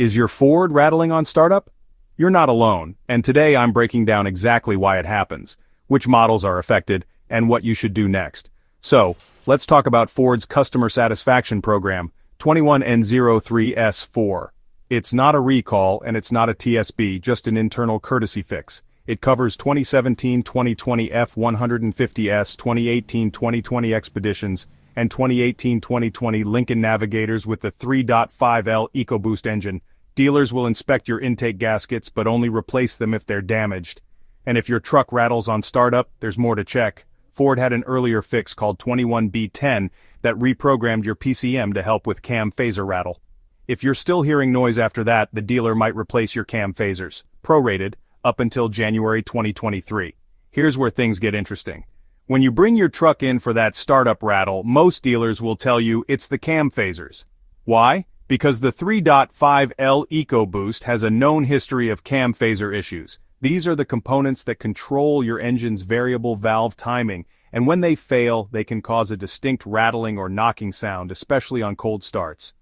Is your Ford rattling on startup? You're not alone, and today I'm breaking down exactly why it happens, which models are affected, and what you should do next. So, let's talk about Ford's Customer Satisfaction Program, 21N03S4. It's not a recall and it's not a TSB, just an internal courtesy fix. It covers 2017-2020 F-150S, 2018-2020 Expeditions, and 2018-2020 Lincoln Navigators with the 3.5L EcoBoost engine. Dealers will inspect your intake gaskets but only replace them if they're damaged. And if your truck rattles on startup, there's more to check. Ford had an earlier fix called 21B10 that reprogrammed your PCM to help with cam phaser rattle. If you're still hearing noise after that, the dealer might replace your cam phasers, prorated, up until January 2023. Here's where things get interesting. When you bring your truck in for that startup rattle, most dealers will tell you it's the cam phasers. Why? Because the 3.5L EcoBoost has a known history of cam phaser issues. These are the components that control your engine's variable valve timing, and when they fail, they can cause a distinct rattling or knocking sound, especially on cold starts.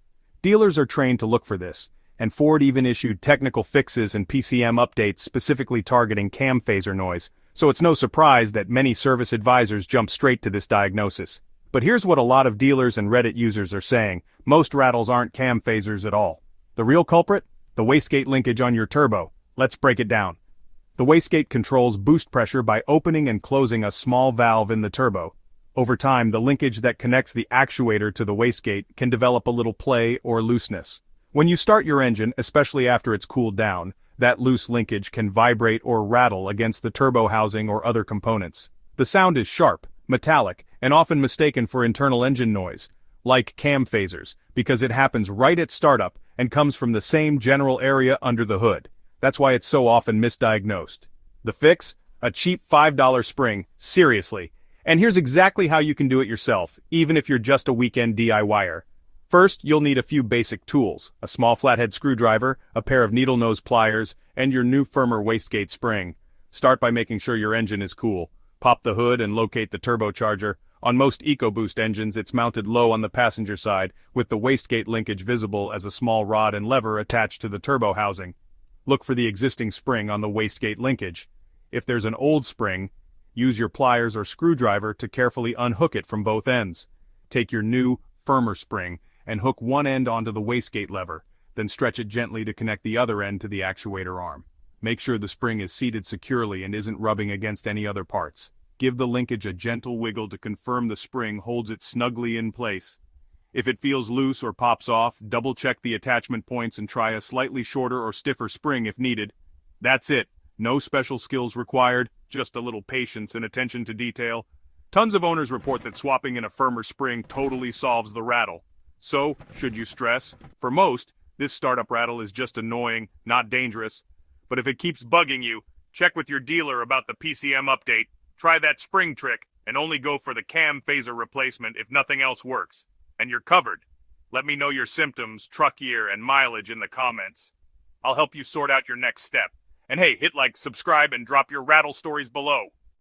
Dealers are trained to look for this, and Ford even issued technical fixes and PCM updates specifically targeting cam phaser noise, so it's no surprise that many service advisors jump straight to this diagnosis. But here's what a lot of dealers and Reddit users are saying: most rattles aren't cam phasers at all. The real culprit? The wastegate linkage on your turbo. Let's break it down. The wastegate controls boost pressure by opening and closing a small valve in the turbo. Over time, the linkage that connects the actuator to the wastegate can develop a little play or looseness. When you start your engine, especially after it's cooled down, that loose linkage can vibrate or rattle against the turbo housing or other components. The sound is sharp, metallic, and often mistaken for internal engine noise, like cam phasers, because it happens right at startup and comes from the same general area under the hood. That's why it's so often misdiagnosed. The fix? A cheap $5 spring, seriously. And here's exactly how you can do it yourself, even if you're just a weekend DIYer. First, you'll need a few basic tools: a small flathead screwdriver, a pair of needle nose pliers, and your new firmer wastegate spring. Start by making sure your engine is cool. Pop the hood and locate the turbocharger. On most EcoBoost engines, it's mounted low on the passenger side, with the wastegate linkage visible as a small rod and lever attached to the turbo housing. Look for the existing spring on the wastegate linkage. If there's an old spring, use your pliers or screwdriver to carefully unhook it from both ends. Take your new, firmer spring and hook one end onto the wastegate lever, then stretch it gently to connect the other end to the actuator arm. Make sure the spring is seated securely and isn't rubbing against any other parts. Give the linkage a gentle wiggle to confirm the spring holds it snugly in place. If it feels loose or pops off, double-check the attachment points and try a slightly shorter or stiffer spring if needed. That's it. No special skills required, just a little patience and attention to detail. Tons of owners report that swapping in a firmer spring totally solves the rattle. So, should you stress? For most, this startup rattle is just annoying, not dangerous. But if it keeps bugging you, check with your dealer about the PCM update. Try that spring trick, and only go for the cam phaser replacement if nothing else works. And you're covered. Let me know your symptoms, truck year, and mileage in the comments. I'll help you sort out your next step. And hey, hit like, subscribe, and drop your rattle stories below.